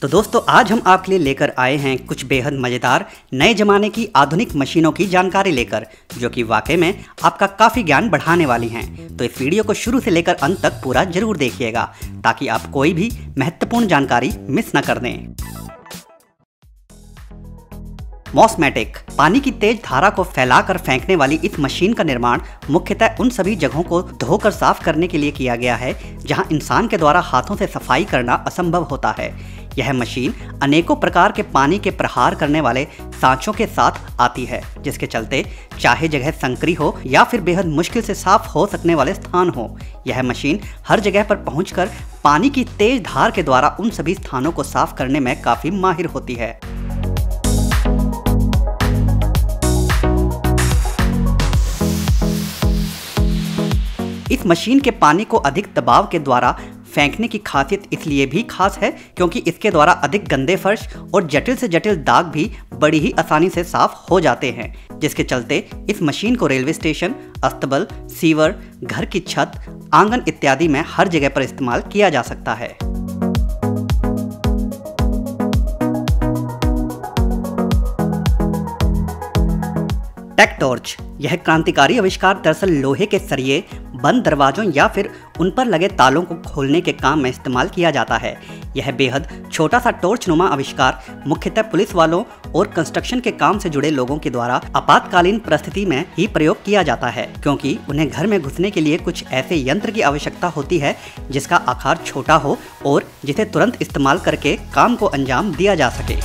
तो दोस्तों आज हम आपके लिए लेकर आए हैं कुछ बेहद मज़ेदार नए ज़माने की आधुनिक मशीनों की जानकारी लेकर, जो कि वाकई में आपका काफ़ी ज्ञान बढ़ाने वाली हैं। तो इस वीडियो को शुरू से लेकर अंत तक पूरा जरूर देखिएगा ताकि आप कोई भी महत्वपूर्ण जानकारी मिस न कर दें। मॉसमैटिक पानी की तेज धारा को फैलाकर फेंकने वाली इस मशीन का निर्माण मुख्यतः उन सभी जगहों को धोकर साफ करने के लिए किया गया है जहां इंसान के द्वारा हाथों से सफाई करना असंभव होता है। यह मशीन अनेकों प्रकार के पानी के प्रहार करने वाले सांचों के साथ आती है, जिसके चलते चाहे जगह संकरी हो या फिर बेहद मुश्किल से साफ हो सकने वाले स्थान हो, यह मशीन हर जगह पर पहुंचकर पानी की तेज धार के द्वारा उन सभी स्थानों को साफ करने में काफी माहिर होती है। इस मशीन के पानी को अधिक दबाव के द्वारा फेंकने की खासियत इसलिए भी खास है क्योंकि इसके द्वारा अधिक गंदे फर्श और जटिल से जटिल दाग भी बड़ी ही आसानी से साफ हो जाते हैं, जिसके चलते इस मशीन को रेलवे स्टेशन, अस्तबल, सीवर, घर की छत, आंगन इत्यादि में हर जगह पर इस्तेमाल किया जा सकता है। टेक टॉर्च यह क्रांतिकारी आविष्कार दरअसल लोहे के सरिये बंद दरवाजों या फिर उन पर लगे तालों को खोलने के काम में इस्तेमाल किया जाता है। यह बेहद छोटा सा टॉर्च नुमा आविष्कार मुख्यतः पुलिस वालों और कंस्ट्रक्शन के काम से जुड़े लोगों के द्वारा आपातकालीन परिस्थिति में ही प्रयोग किया जाता है, क्योंकि उन्हें घर में घुसने के लिए कुछ ऐसे यंत्र की आवश्यकता होती है जिसका आकार छोटा हो और जिसे तुरंत इस्तेमाल करके काम को अंजाम दिया जा सके।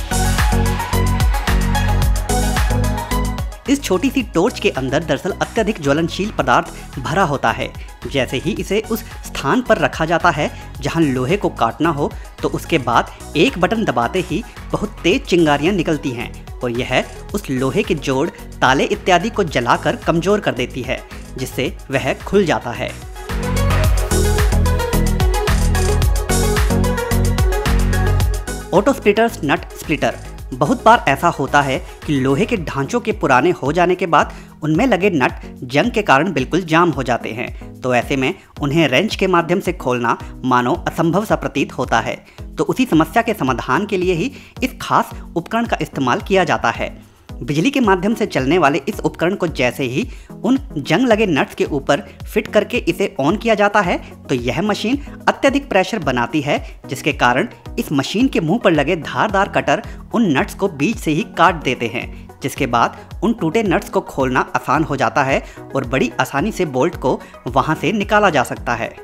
इस छोटी सी टॉर्च के अंदर दरअसल अत्यधिक ज्वलनशील पदार्थ भरा होता है। जैसे ही इसे उस स्थान पर रखा जाता है जहां लोहे को काटना हो, तो उसके बाद एक बटन दबाते ही बहुत तेज चिंगारियां निकलती हैं और यह उस लोहे के जोड़, ताले इत्यादि को जलाकर कमजोर कर देती है, जिससे वह खुल जाता है। ऑटो स्प्लिटर्स नट स्प्लिटर बहुत बार ऐसा होता है कि लोहे के ढांचों के पुराने हो जाने के बाद उनमें लगे नट जंग के कारण बिल्कुल जाम हो जाते हैं, तो ऐसे में उन्हें रेंच के माध्यम से खोलना मानो असंभव सा प्रतीत होता है। तो उसी समस्या के समाधान के लिए ही इस खास उपकरण का इस्तेमाल किया जाता है। बिजली के माध्यम से चलने वाले इस उपकरण को जैसे ही उन जंग लगे नट्स के ऊपर फिट करके इसे ऑन किया जाता है, तो यह मशीन अत्यधिक प्रेशर बनाती है, जिसके कारण इस मशीन के मुंह पर लगे धारदार कटर उन नट्स को बीच से ही काट देते हैं, जिसके बाद उन टूटे नट्स को खोलना आसान हो जाता है और बड़ी आसानी से बोल्ट को वहां से निकाला जा सकता है।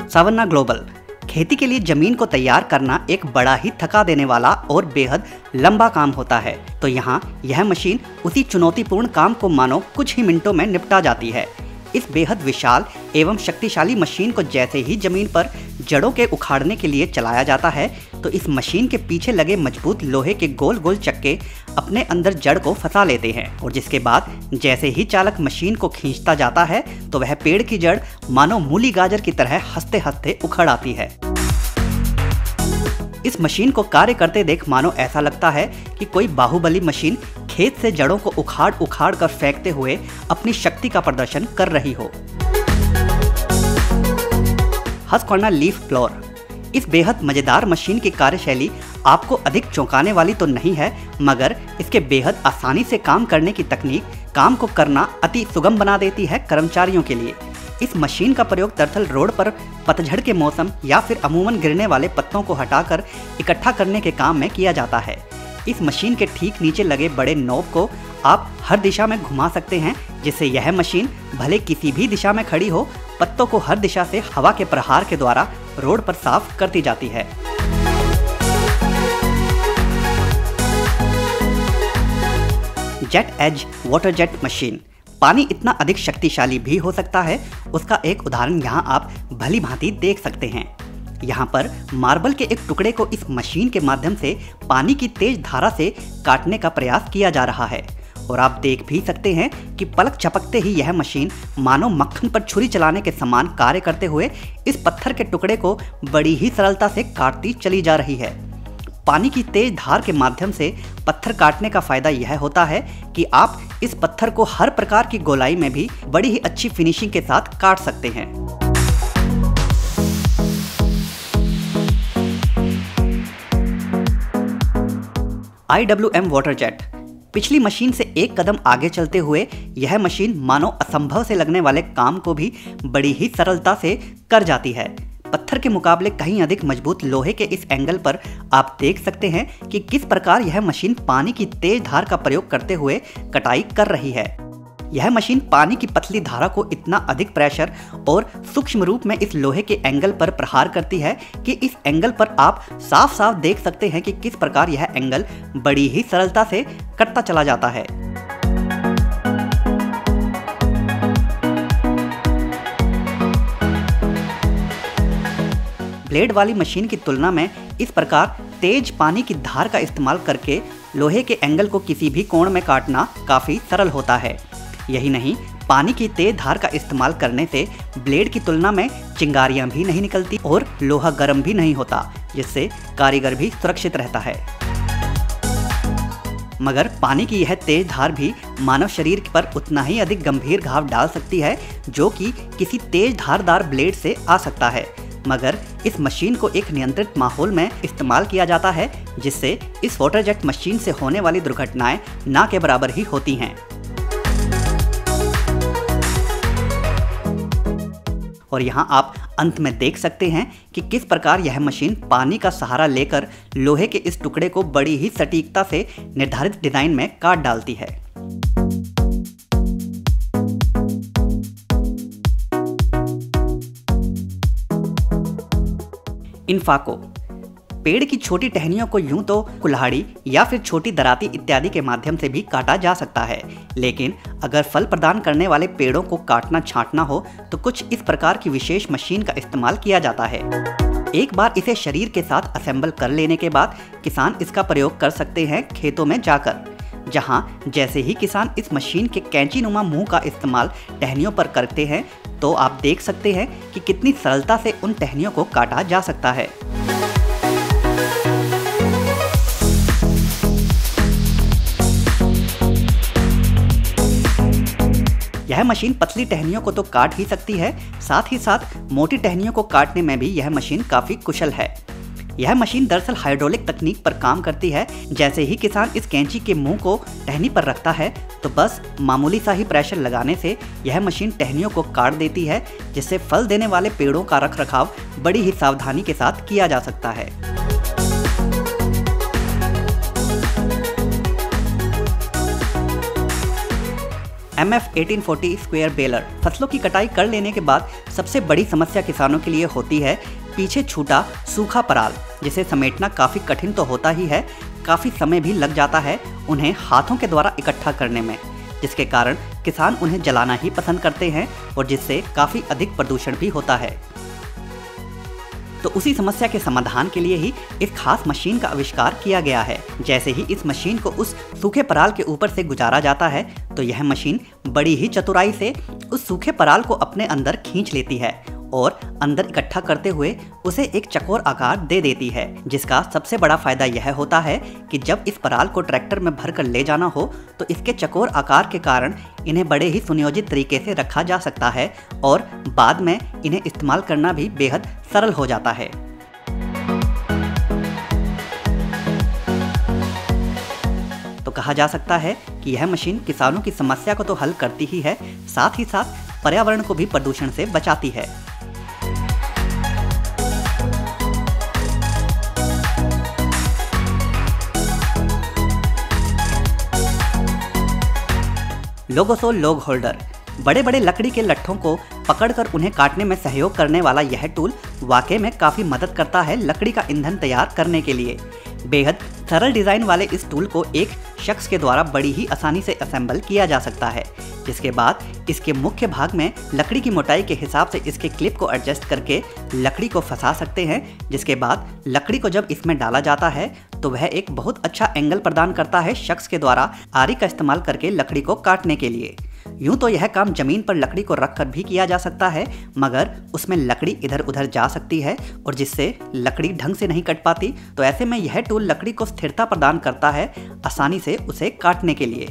सावन्ना ग्लोबल खेती के लिए जमीन को तैयार करना एक बड़ा ही थका देने वाला और बेहद लंबा काम होता है, तो यहाँ यह मशीन उसी चुनौतीपूर्ण काम को मानो कुछ ही मिनटों में निपटा जाती है। इस बेहद विशाल एवं शक्तिशाली मशीन को जैसे ही जमीन पर जड़ों के उखाड़ने के लिए चलाया जाता है, तो इस मशीन के पीछे लगे मजबूत लोहे के गोल गोल चक्के अपने अंदर जड़ को फंसा लेते हैं और जिसके बाद जैसे ही चालक मशीन को खींचता जाता है, तो वह पेड़ की जड़ मानो मूली गाजर की तरह हंसते हंसते उखड़ आती है। इस मशीन को कार्य करते देख मानो ऐसा लगता है कि कोई बाहुबली मशीन खेत से जड़ों को उखाड़ उखाड़ कर फेंकते हुए अपनी शक्ति का प्रदर्शन कर रही हो। हस्क्वाना लीफ ब्लोअर इस बेहद मजेदार मशीन की कार्यशैली आपको अधिक चौंकाने वाली तो नहीं है, मगर इसके बेहद आसानी से काम करने की तकनीक काम को करना अति सुगम बना देती है कर्मचारियों के लिए। इस मशीन का प्रयोग दरअसल रोड पर पतझड़ के मौसम या फिर अमूमन गिरने वाले पत्तों को हटाकर इकट्ठा करने के काम में किया जाता है। इस मशीन के ठीक नीचे लगे बड़े नॉब को आप हर दिशा में घुमा सकते हैं, जिससे यह मशीन भले किसी भी दिशा में खड़ी हो, पत्तों को हर दिशा से हवा के प्रहार के द्वारा रोड पर साफ करती जाती है। Jet edge water jet machine पानी इतना अधिक शक्तिशाली भी हो सकता है, उसका एक उदाहरण यहाँ आप भली भांति देख सकते हैं। यहाँ पर मार्बल के एक टुकड़े को इस मशीन के माध्यम से पानी की तेज धारा से काटने का प्रयास किया जा रहा है और आप देख भी सकते हैं कि पलक झपकते ही यह मशीन मानो मक्खन पर छुरी चलाने के समान कार्य करते हुए इस पत्थर के टुकड़े को बड़ी ही सरलता से काटती चली जा रही है। पानी की तेज धार के माध्यम से पत्थर काटने का फायदा यह होता है कि आप इस पत्थर को हर प्रकार की गोलाई में भी बड़ी ही अच्छी फिनिशिंग के साथ काट सकते हैं। IWM water jet. पिछली मशीन से एक कदम आगे चलते हुए यह मशीन मानो असंभव से लगने वाले काम को भी बड़ी ही सरलता से कर जाती है। पत्थर के मुकाबले कहीं अधिक मजबूत लोहे के इस एंगल पर आप देख सकते हैं कि किस प्रकार यह मशीन पानी की तेज धार का प्रयोग करते हुए कटाई कर रही है। यह मशीन पानी की पतली धारा को इतना अधिक प्रेशर और सूक्ष्म रूप में इस लोहे के एंगल पर प्रहार करती है कि इस एंगल पर आप साफ साफ देख सकते हैं कि किस प्रकार यह एंगल बड़ी ही सरलता से कटता चला जाता है। ब्लेड वाली मशीन की तुलना में इस प्रकार तेज पानी की धार का इस्तेमाल करके लोहे के एंगल को किसी भी कोण में काटना काफ़ी सरल होता है। यही नहीं, पानी की तेज धार का इस्तेमाल करने से ब्लेड की तुलना में चिंगारियां भी नहीं निकलती और लोहा गर्म भी नहीं होता, जिससे कारीगर भी सुरक्षित रहता है। मगर पानी की यह तेज धार भी मानव शरीर पर उतना ही अधिक गंभीर घाव डाल सकती है जो कि किसी तेज धारदार ब्लेड से आ सकता है। मगर इस मशीन को एक नियंत्रित माहौल में इस्तेमाल किया जाता है, जिससे इस वाटर जेट मशीन से होने वाली दुर्घटनाएं ना के बराबर ही होती हैं। और यहाँ आप अंत में देख सकते हैं कि किस प्रकार यह मशीन पानी का सहारा लेकर लोहे के इस टुकड़े को बड़ी ही सटीकता से निर्धारित डिजाइन में काट डालती है। इन्फाको। पेड़ की छोटी टहनियों को यूं तो कुल्हाड़ी या फिर छोटी दराती इत्यादि के माध्यम से भी काटा जा सकता है, लेकिन अगर फल प्रदान करने वाले पेड़ों को काटना छांटना हो तो कुछ इस प्रकार की विशेष मशीन का इस्तेमाल किया जाता है। एक बार इसे शरीर के साथ असेंबल कर लेने के बाद किसान इसका प्रयोग कर सकते हैं खेतों में जाकर, जहां जैसे ही किसान इस मशीन के कैंची नुमा मुंह का इस्तेमाल टहनियों पर करते हैं तो आप देख सकते हैं कि कितनी सरलता से उन टहनियों को काटा जा सकता है। यह मशीन पतली टहनियों को तो काट ही सकती है, साथ ही साथ मोटी टहनियों को काटने में भी यह मशीन काफ़ी कुशल है। यह मशीन दरअसल हाइड्रोलिक तकनीक पर काम करती है। जैसे ही किसान इस कैंची के मुंह को टहनी पर रखता है तो बस मामूली सा ही प्रेशर लगाने से यह मशीन टहनियों को काट देती है, जिससे फल देने वाले पेड़ों का रखरखाव बड़ी ही सावधानी के साथ किया जा सकता है। MF 1840 square baler. फसलों की कटाई कर लेने के बाद सबसे बड़ी समस्या किसानों के लिए होती है पीछे छूटा सूखा पराल, जिसे समेटना काफ़ी कठिन तो होता ही है, काफ़ी समय भी लग जाता है उन्हें हाथों के द्वारा इकट्ठा करने में, जिसके कारण किसान उन्हें जलाना ही पसंद करते हैं और जिससे काफ़ी अधिक प्रदूषण भी होता है। तो उसी समस्या के समाधान के लिए ही इस खास मशीन का आविष्कार किया गया है। जैसे ही इस मशीन को उस सूखे पराल के ऊपर से गुजारा जाता है तो यह मशीन बड़ी ही चतुराई से उस सूखे पराल को अपने अंदर खींच लेती है और अंदर इकट्ठा करते हुए उसे एक चकोर आकार दे देती है, जिसका सबसे बड़ा फायदा यह होता है कि जब इस पराल को ट्रैक्टर में भरकर ले जाना हो तो इसके चकोर आकार के कारण इन्हें बड़े ही सुनियोजित तरीके से रखा जा सकता है और बाद में इन्हें इस्तेमाल करना भी बेहद सरल हो जाता है। तो कहा जा सकता है कि यह मशीन किसानों की समस्या को तो हल करती ही है, साथ ही साथ पर्यावरण को भी प्रदूषण से बचाती है। लोगोसोल लॉग होल्डर। बड़े बड़े लकड़ी के लट्ठों को पकड़कर उन्हें काटने में सहयोग करने वाला यह टूल वाकई में काफ़ी मदद करता है लकड़ी का ईंधन तैयार करने के लिए। बेहद सरल डिज़ाइन वाले इस टूल को एक शख्स के द्वारा बड़ी ही आसानी से असेंबल किया जा सकता है, जिसके बाद इसके मुख्य भाग में लकड़ी की मोटाई के हिसाब से इसके क्लिप को एडजस्ट करके लकड़ी को फंसा सकते हैं, जिसके बाद लकड़ी को जब इसमें डाला जाता है तो वह एक बहुत अच्छा एंगल प्रदान करता है शख्स के द्वारा आरी का इस्तेमाल करके लकड़ी को काटने के लिए। यूं तो यह काम जमीन पर लकड़ी को रखकर भी किया जा सकता है, मगर उसमें लकड़ी इधर उधर जा सकती है और जिससे लकड़ी ढंग से नहीं कट पाती। तो ऐसे में यह टूल लकड़ी को स्थिरता प्रदान करता है आसानी से उसे काटने के लिए।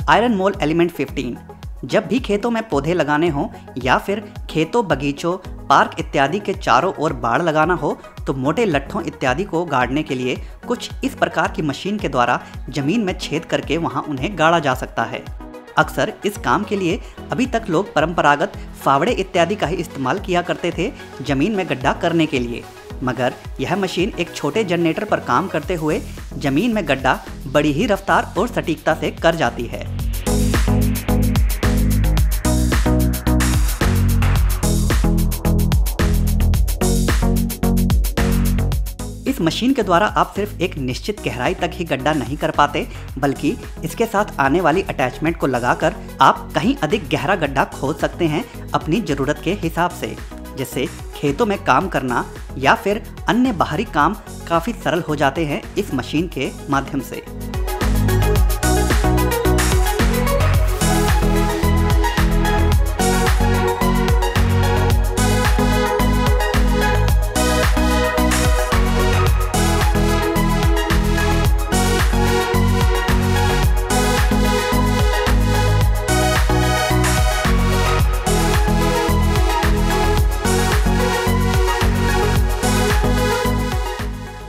आयरन मोल एलिमेंट 15। जब भी खेतों में पौधे लगाने हों या फिर खेतों, बगीचों, पार्क इत्यादि के चारों ओर बाड़ लगाना हो तो मोटे लट्ठों इत्यादि को गाड़ने के लिए कुछ इस प्रकार की मशीन के द्वारा जमीन में छेद करके वहां उन्हें गाड़ा जा सकता है। अक्सर इस काम के लिए अभी तक लोग परंपरागत फावड़े इत्यादि का ही इस्तेमाल किया करते थे जमीन में गड्ढा करने के लिए, मगर यह मशीन एक छोटे जनरेटर पर काम करते हुए जमीन में गड्ढा बड़ी ही रफ्तार और सटीकता से कर जाती है। इस मशीन के द्वारा आप सिर्फ एक निश्चित गहराई तक ही गड्ढा नहीं कर पाते, बल्कि इसके साथ आने वाली अटैचमेंट को लगाकर आप कहीं अधिक गहरा गड्ढा खोद सकते हैं अपनी ज़रूरत के हिसाब से, जिससे खेतों में काम करना या फिर अन्य बाहरी काम काफ़ी सरल हो जाते हैं इस मशीन के माध्यम से।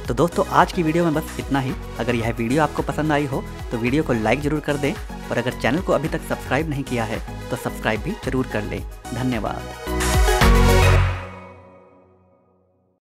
तो दोस्तों आज की वीडियो में बस इतना ही। अगर यह वीडियो आपको पसंद आई हो तो वीडियो को लाइक ज़रूर कर दें और अगर चैनल को अभी तक सब्सक्राइब नहीं किया है तो सब्सक्राइब भी ज़रूर कर लें। धन्यवाद।